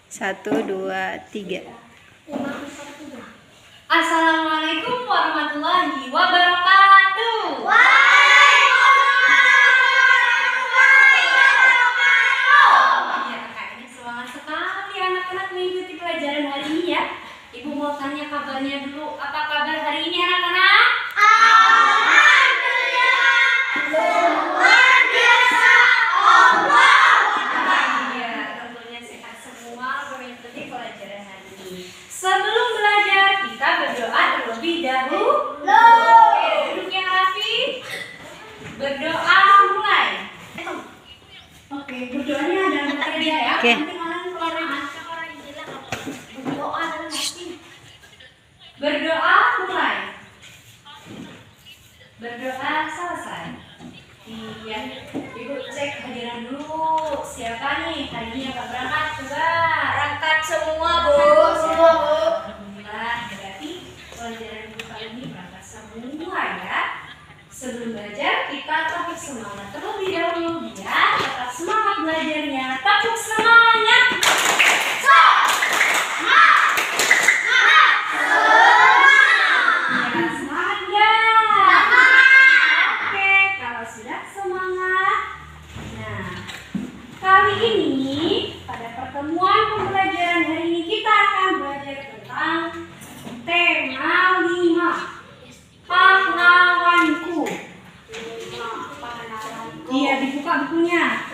1, 2, 3. Assalamualaikum warahmatullahi wabarakatuh. Ya, kayaknya semangat sekali anak-anak mengikuti pelajaran hari ini ya. Ibu mau tanya kabarnya dulu. Apa kabar hari ini anak-anak? Sebelum belajar, kita berdoa terlebih dahulu. Oke, duduk yang rapi. Berdoa mulai. Oke, berdoanya ada materi ya. Oke. Nanti kalian keluarin berdoa dalam hati. Berdoa mulai. Berdoa selesai. Iya, Ibu cek hadiran dulu. Siapa nih hari ini yang berangkat? Coba. Berangkat semua, Bu. Alhamdulillah, berarti pelajaran Ibu kali ini berangkat semua ya. Sebelum belajar, kita tepuk semangat terlebih dahulu biar tetap semangat belajarnya. Tepuk semangat. Ya, semangat ya. Oke, kalau sudah semangat. Nah, kali ini pada pertemuan pembelajaran hari ini kita akan belajar tentang tema 5 pahlawanku. Iya, dibuka bukunya.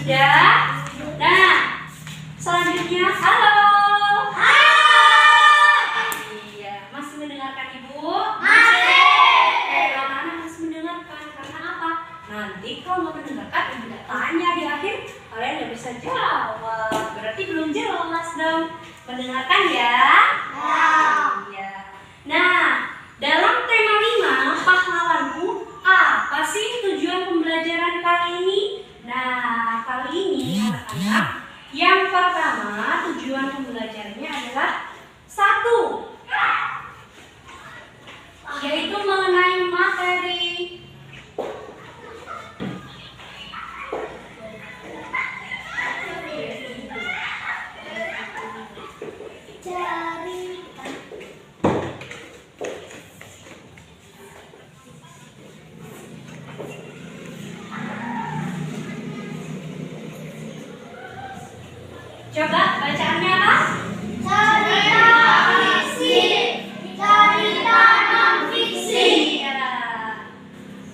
Sudah? Nah, selanjutnya halo. Iya, masih mendengarkan Ibu? Anak-anak masih mendengarkan karena apa? Nanti kalau mau mendengarkan Ibu tanya di akhir, kalian nggak bisa jawab. Berarti belum jelas dong. Mendengarkan ya? Iya. Nah, dalam tema 5 pahlawanku, apa sih tujuan pembelajaran kali ini? Nah, kali ini anak-anak, yang pertama tujuan pembelajarannya adalah 1, yaitu mengenai materi. Coba bacaannya apa?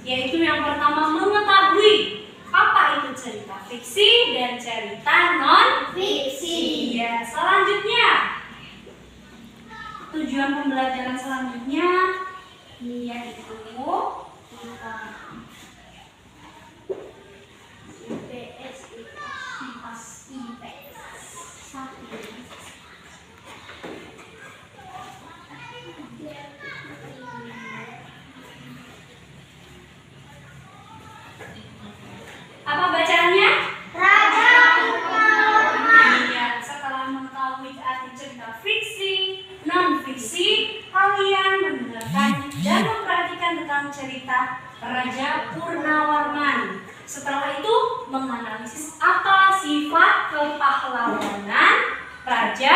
Yaitu yang pertama mengetahui apa itu cerita fiksi dan cerita non fiksi. Ya, selanjutnya tujuan pembelajaran selanjutnya yaitu apa bacaannya? Iya, setelah mengetahui arti cerita fiksi, non fiksi, kalian mendengarkan dan memperhatikan tentang cerita Raja Purnawarman. Setelah itu menganalisis apa sifat kepahlawanan Raja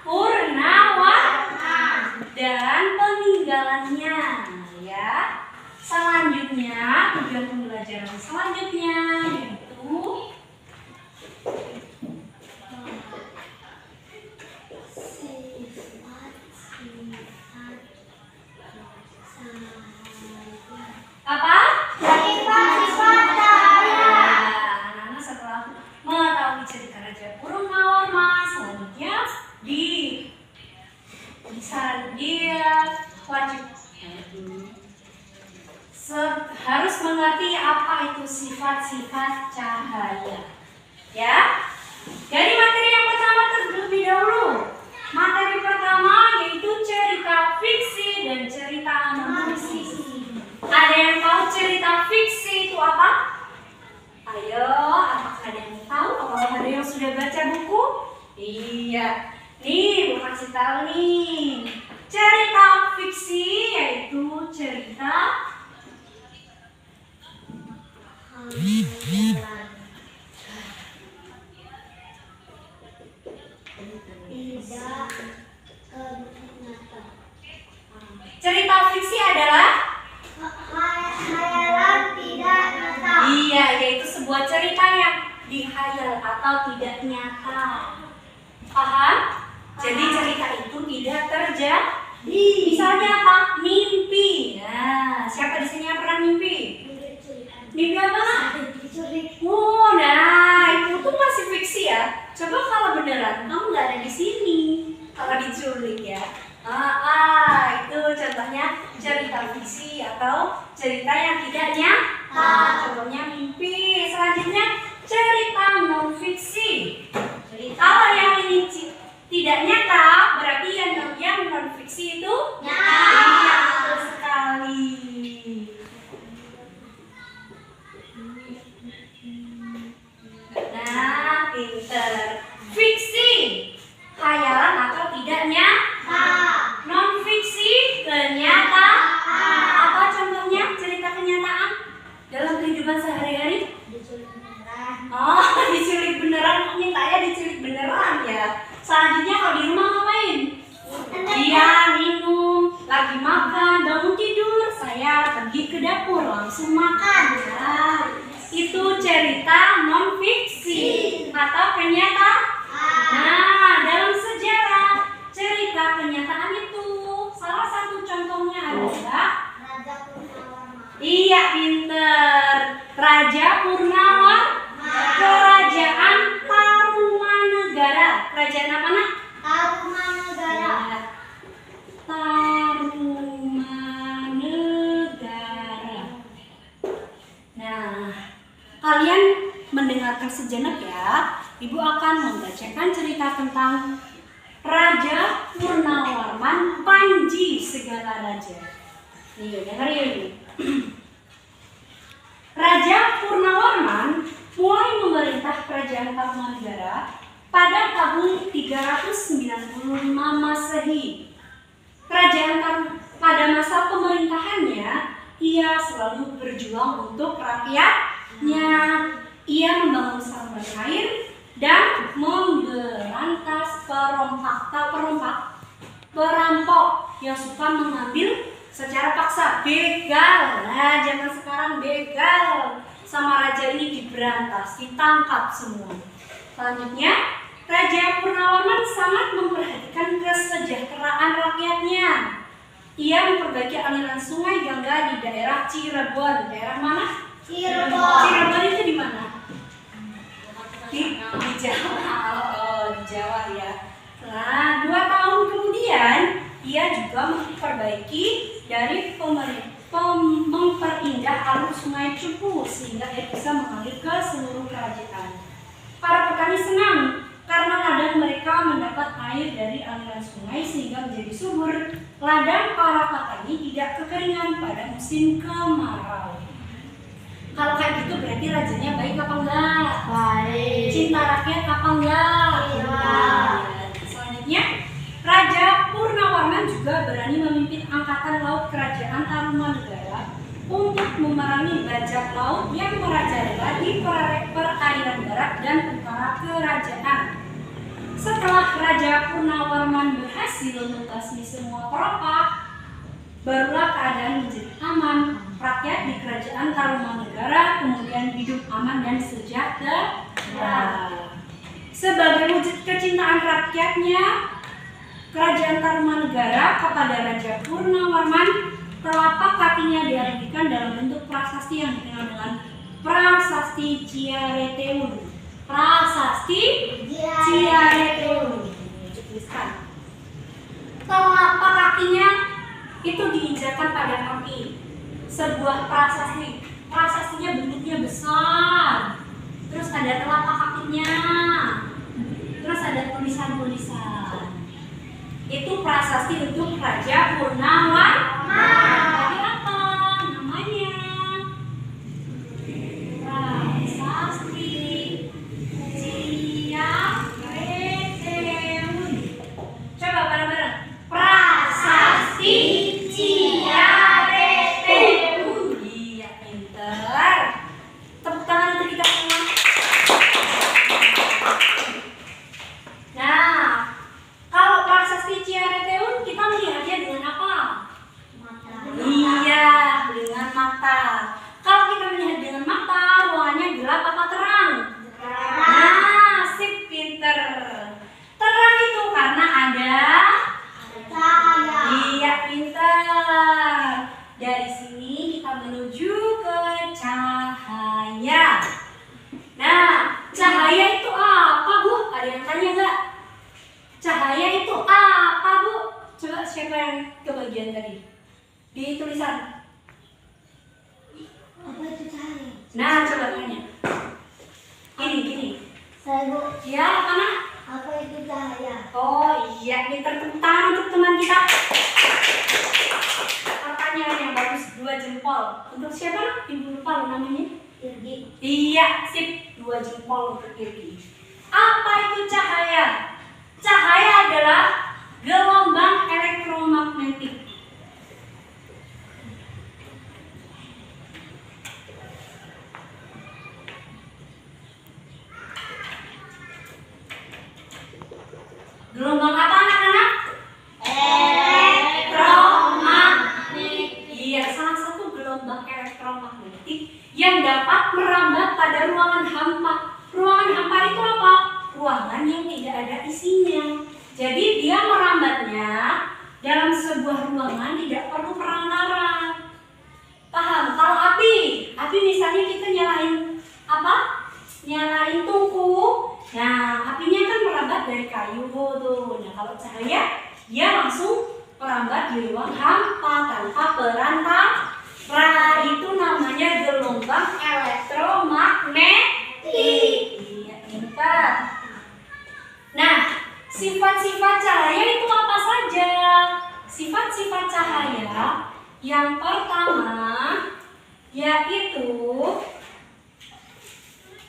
Purnawarman dan peninggalannya ya. Selanjutnya tujuan pembelajaran selanjutnya yaitu apa? Anak-anak setelah mengetahui cerita Raja Purnawarman, selanjutnya dia wajib harus mengerti apa itu sifat-sifat cahaya. Ya. Dari materi yang pertama terlebih dahulu. Materi pertama yaitu cerita fiksi dan cerita non fiksi. Ada yang tahu cerita fiksi itu apa? Ayo, apakah ada yang tahu? Apakah ada yang sudah baca buku? Iya. Nih, Bu kasih tahu nih. Cerita fiksi yaitu cerita cerita fiksi adalah Khayalan tidak nyata. iya, yaitu sebuah cerita yang dihayal atau tidak nyata. Paham? Jadi cerita itu tidak terjadi. Misalnya apa? Mimpi. Nah, siapa di sini yang pernah mimpi? Mimpi apa? Oh, nah itu tuh masih fiksi ya. Coba kalau beneran, kamu nggak ada di sini. Kalau diculik ya. Itu contohnya cerita fiksi atau cerita yang tidak nyata. Contohnya mimpi. Selanjutnya cerita non fiksi. Kalau yang ini tidak nyata, berarti yang non fiksi itu nyata. Iya, betul sekali. Nah, pinter. Fiksi, khayalan atau tidak nyata. Non fiksi, kenyataan. Apa contohnya cerita kenyataan dalam kehidupan sehari-hari? Oh, diculik beneran. Kok mintanya diculik beneran ya? Selanjutnya kalau di rumah ngapain? Iya, minum, lagi makan, bangun tidur, saya pergi ke dapur langsung makan. Nah, itu cerita non fiksi atau kenyataan. Nah, dalam sejarah cerita kenyataan itu salah satu contohnya adalah iya, pinter. Raja Purnawarman, Kerajaan Tarumanegara. Kerajaan apa nak? Tarumanegara. Tarumanegara. Nah, kalian mendengarkan sejenak ya. Ibu akan membacakan cerita tentang Raja Purnawarman, Panji segala raja. Nih, dengerin. Raja Purnawarman mulai memerintah kerajaan Tarumanegara pada tahun 395 Masehi. Pada masa pemerintahannya, ia selalu berjuang untuk rakyatnya. Ia membangun saluran air dan memberantas perampok yang suka mengambil secara paksa, begal. Nah, zaman sekarang begal sama raja ini diberantas, ditangkap semua. Selanjutnya, Raja Purnawarman sangat memperhatikan kesejahteraan rakyatnya. Ia memperbaiki aliran sungai Gangga di daerah Cirebon. Daerah mana? Cirebon. Cirebon itu di mana? Di Jawa. Oh, di Jawa ya. Nah, 2 tahun kemudian ia juga memperbaiki dari memperindah alur sungai Cupu sehingga ia bisa mengalir ke seluruh kerajaan. Para petani senang karena ladang mereka mendapat air dari aliran sungai sehingga menjadi subur. Ladang para petani tidak kekeringan pada musim kemarau. Kalau kayak gitu berarti rajanya baik apa enggak? Baik. Cinta rakyat apa enggak? Iya. Selanjutnya, Raja Purnawarman juga berani memimpin angkatan laut kerajaan Tarumanegara untuk memerangi bajak laut yang merajalela di perairan barat dan utara kerajaan. Setelah Raja Purnawarman berhasil membasmi semua perompak, barulah keadaan menjadi aman. Rakyat di kerajaan Tarumanegara kemudian hidup aman dan sejahtera. Sebagai wujud kecintaan rakyatnya, Kerajaan Tarumanegara kepada Raja Purnawarman, telapak kakinya dialihkan dalam bentuk prasasti yang dikenal dengan Prasasti Ciareteun. Prasasti Ciareteun. Tuliskan. Telapak kakinya itu diinjakan pada kaki. Sebuah prasasti. Prasastinya bentuknya besar. Terus ada telapak kakinya. Terus ada tulisan-tulisan. Itu prasasti untuk Raja Purnawarman. Tadi apa namanya? Prasasti Ciareteun. di tulisan. Apa itu cahaya? Nah, coba tanya. Gini. Saya Bu, Ya, apa nak? apa itu cahaya? Oh iya, ini tepuk tangan untuk teman kita. Pertanyaan yang bagus, 2 jempol. Untuk siapa? Ibu lupa loh namanya. Irgi. Iya, sip. 2 jempol untuk Irgi. Apa itu cahaya? Cahaya adalah gelombang elektromagnetik. Gelombang apa anak-anak? Elektromagnetik. Iya, salah satu gelombang elektromagnetik yang dapat merambat pada ruangan hampa. Ruangan hampa itu apa? Ruangan yang tidak ada isinya. Jadi dia merambatnya dalam sebuah ruangan tidak perlu perantara. Paham? Kalau api misalnya kita nyalain apa? Nyalain tungku. Nah, apinya kan merambat dari kayu tuh. Nah, kalau cahaya dia langsung merambat di ruang hampa tanpa perantara. Itu namanya gelombang elektromagnetik. Iya, pintar. Nah, sifat-sifat cahaya itu apa saja? Sifat-sifat cahaya yang pertama yaitu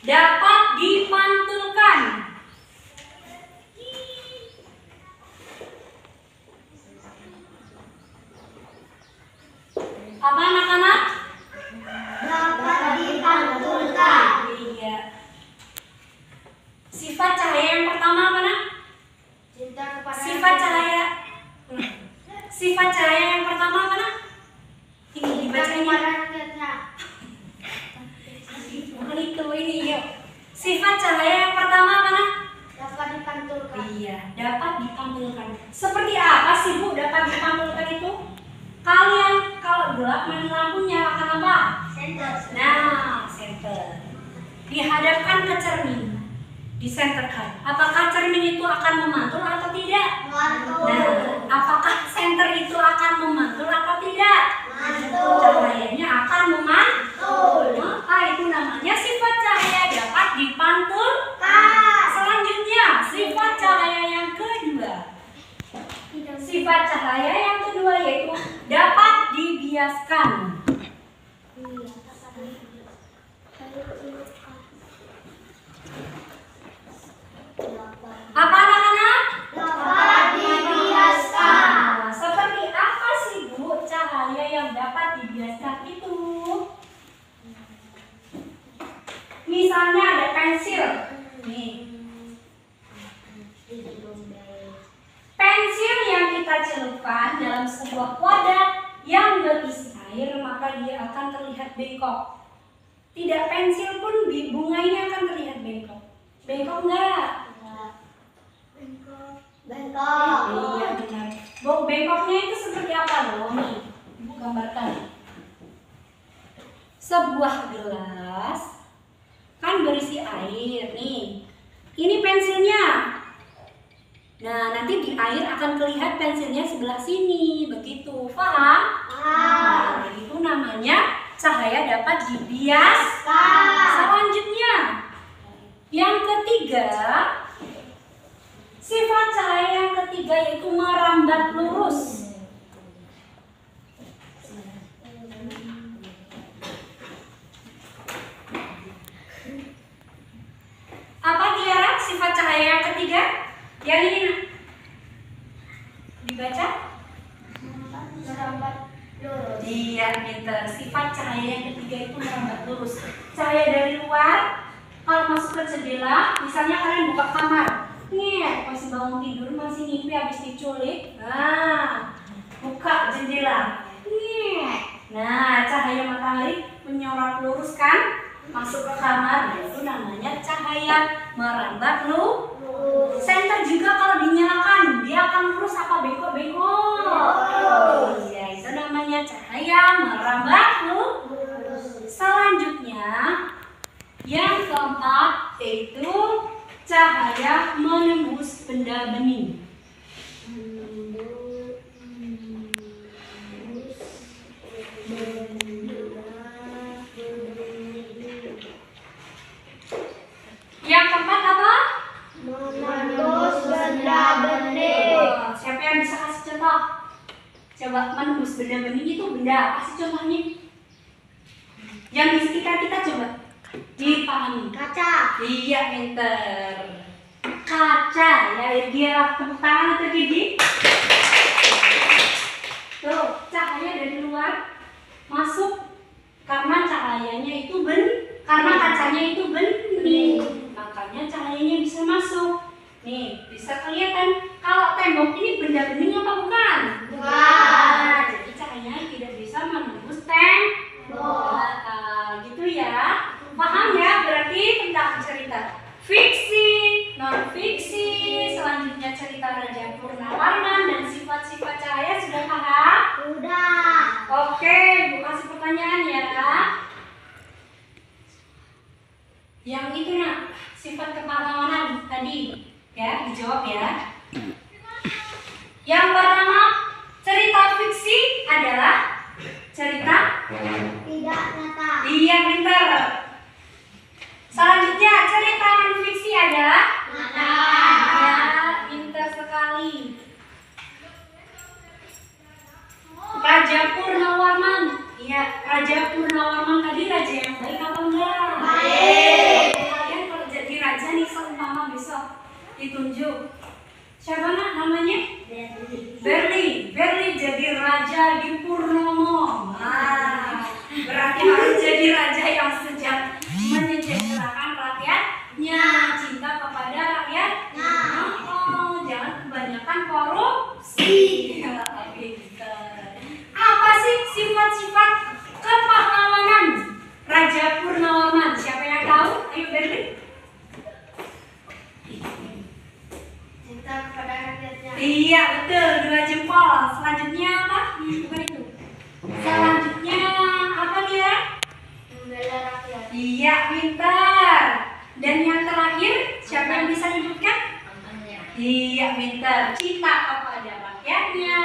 dapat dipantulkan. Apa anak-anak? Dapat dipantulkan. Iya. Sifat cahaya yang pertama apa nak? Cinta kepada Sifat cahaya. Sifat cahaya yang pertama apa nak? Ini dibacanya. Bukan itu, ini yuk. Sifat cahaya yang pertama apa nak? dapat dipantulkan. Iya, dapat dipantulkan. Seperti apa sih Bu dapat dipantulkan itu? Kalian kalau gelap main lampu nyalakan apa? Center. Nah, center. Dihadapkan ke cermin. Disenterkan. Apakah cermin itu akan memantul atau tidak? Mantul. Nah, apakah senter itu akan memantul atau tidak? Mantul. Cahayanya akan memantul. Mantul. Maka itu namanya sifat cahaya dapat dipantulkan. Kan. Selanjutnya, sifat cahaya yang kedua. Sifat cahaya yang kedua yaitu dapat dibiaskan. Apa anak-anak? Dapat dibiaskan. Nah, seperti apa sih Bu cahaya yang dapat dibiaskan itu? Misalnya ada pensil. Nih. Pensil yang kita celupkan dalam sebuah wadah yang berisi air, maka dia akan terlihat bengkok. Tidak pensil pun bunga ini akan terlihat bengkok. Bengkok enggak? Bengkok. Iya benar. Bengkoknya itu seperti apa loh? Nih, Ibu gambarkan. Sebuah gelas kan berisi air nih. Ini pensilnya. Nah, nanti di air akan terlihat pensilnya sebelah sini, begitu. Paham? Nah, itu namanya cahaya dapat dibiaskan. Selanjutnya, yang ketiga, sifat cahaya yang ketiga yaitu merambat lurus. Apa Tiara sifat cahaya yang ketiga? Yang ini nak? Dibaca? Merambat lurus. Iya, pintar. Sifat cahaya yang ketiga itu merambat lurus. Cahaya dari luar, kalau masuk ke jendela, misalnya kalian buka kamar, nih masih bangun tidur, masih mimpi habis diculik. Nah, buka jendela. Nih, nah cahaya matahari menyorot lurus kan, masuk ke kamar. Nah, itu namanya cahaya merambat lurus. Senter juga kalau dinyalakan, dia akan lurus apa bengkok-bengkok. Iya, itu namanya cahaya merambat lurus. Selanjutnya, yang keempat yaitu cahaya menembus benda bening. Coba menembus benda bening itu benda. Kasih contohnya. Yang di sekitar kita coba dipahami. Kaca. Iya, pinter. Kaca ya, dia tepuk tangan atau gigi. Tuh, cahaya dari luar masuk karena cahayanya itu karena kacanya itu bening. Makanya cahayanya bisa masuk. Nih, bisa kelihatan kalau tembok ini benda bening apa bukan? Bukan. Nah, jadi cahayanya tidak bisa menembus Tembok. gitu ya. Paham ya? Berarti tentang cerita fiksi, non fiksi, selanjutnya cerita Raja Purnawarman dan sifat-sifat cahaya sudah paham? Sudah. Oke, Bu kasih pertanyaan ya. Yang itu nak, sifat kepahlawanan tadi ya, dijawab ya. Yang pertama, cerita fiksi adalah cerita Tidak nyata. iya, pintar. Selanjutnya, cerita non fiksi adalah Nyata. ya, pintar sekali. Raja Purnawarman. Iya, Raja Purnawarman tadi raja yang baik apa enggak? Baik. Kalian kalau jadi raja nih seumpama besok ditunjuk. Siapa nak namanya? Berli jadi raja di Purnomo. Nah, berarti harus jadi raja yang sejak menyejahterakan rakyatnya, cinta kepada rakyatnya. Oh, jangan kebanyakan korupsi. Apa sih sifat-sifat kepahlawanan Raja Purnawarman? Siapa yang tahu? Ayo Berli. Cinta kepada rakyatnya. Iya betul, 2 jempol. Selanjutnya apa? Bukan itu. Selanjutnya apa dia? Membela rakyat. Iya pintar. Dan yang terakhir siapa yang bisa menyebutkan? Iya pintar. Cinta kepada rakyatnya,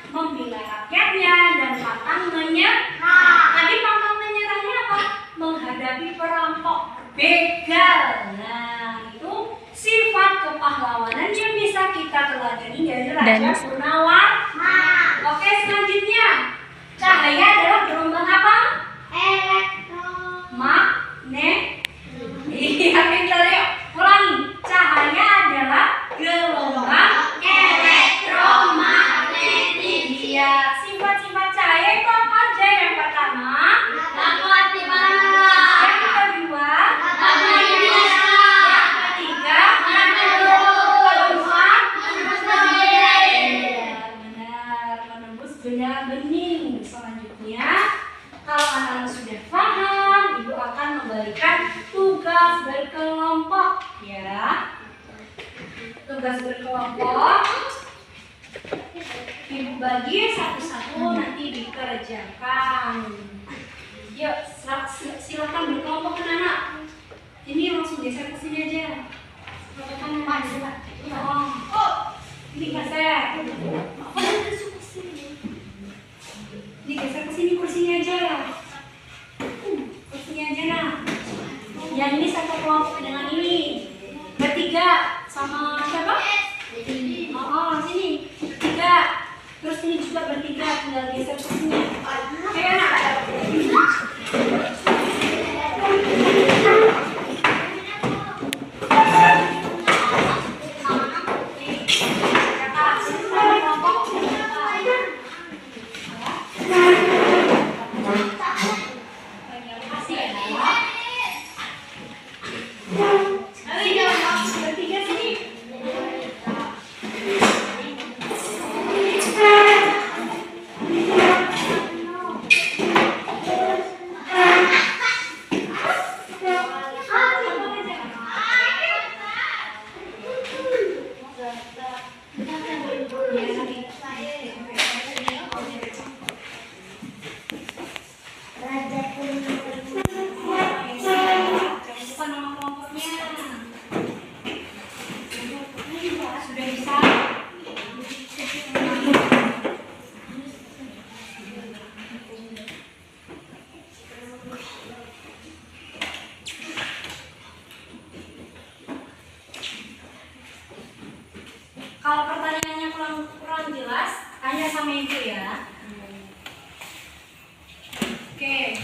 membela rakyatnya, dan pantang menyerah. Tadi pantang menyerahnya apa? Menghadapi perampok, begal. Nah itu sifat kepahlawanan yang bisa kita teladani dari Raja Purnawarman. Oke, selanjutnya cahaya adalah gelombang apa? Elektron. Magnet. Iya, pintar yuk. Ulangi. Cahaya adalah gelombang elektromagnetik. Iya, sifat-sifat cahaya itu apa aja? Yang pertama, Dapat dibaca. yang kedua, Dapat dibaca. yang ketiga, keempat, benar, menembus benda bening. Selanjutnya, kalau anak-anak sudah paham, ibu akan memberikan tugas berkelompok ya. Tugas berkelompok ibu bagi satu-satu nanti dikerjakan. Yuk, silakan berkelompok anak-anak. Ini langsung geser ke sini aja. Silakan Pak, silakan. Oh, ini geser. Ini geser ke sini, kursinya aja. Kursinya aja nah. Yang ini satu kelompok dengan ini. Bertiga sama siapa? Oh, sini. Bertiga. Terus ini juga bertiga, tinggal geser ke sini. Oke, anak. Bertiga sini. Raja Purnawarman. Jangan lupa nama kelompoknya. Sudah bisa. Kalau pertanyaannya kurang jelas, tanya sama ibu ya. Oke,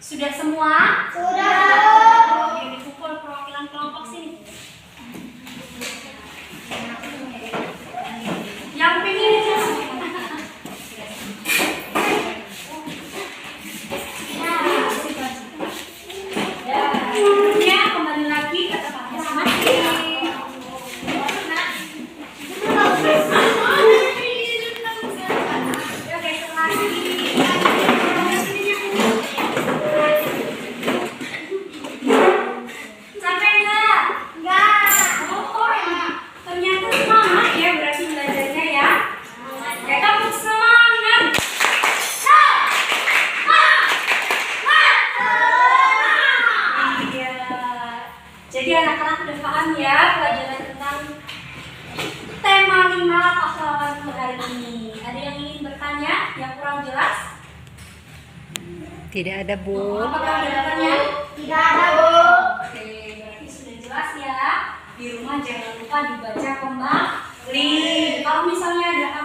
sudah semua? Sudah. Oke, dikumpul perwakilan kelompok sini. Yang pengen itu. Duduknya kembali lagi ke tempat masing-masing. Sampai enggak? Oh, ternyata semangat ya berarti belajarnya ya. Ya kamu semangat. Iya. Jadi anak-anak udah paham ya pelajaran tentang tema 5 pahlawan hari ini. Ada yang ingin bertanya yang kurang jelas? Tidak ada, Bu. Apakah ada pertanyaan? Tidak ada, Bu. Oke, berarti sudah jelas ya. Di rumah jangan lupa dibaca kembali. Kalau misalnya ada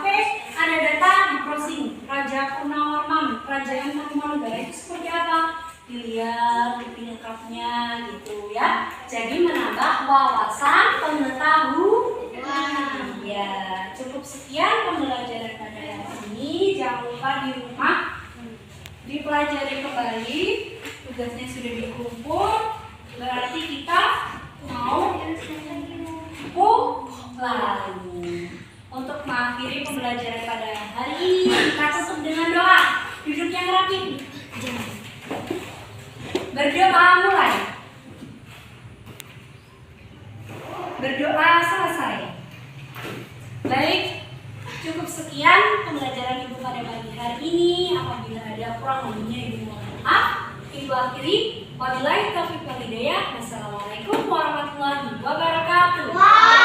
ada data di browsing Raja Purnawarman, Kerajaan Tarumanegara itu seperti apa? Dilihat lebih lengkapnya gitu ya. Jadi menambah wawasan pengetahuan. Ya, cukup sekian pembelajaran pada hari ini. Jangan lupa di rumah dipelajari kembali, tugasnya sudah dikumpul, berarti kita mau pulang. Untuk mengakhiri pembelajaran pada hari ini, kita tutup dengan doa. Duduk yang rapi. Berdoa mulai. Berdoa selesai. Baik, cukup sekian pembelajaran Ibu pada pagi hari ini. Apabila ada kurang lebihnya Ibu mohon maaf. Ibu akhiri. Wabillahi taufiq wal hidayah. Wassalamualaikum warahmatullahi wabarakatuh.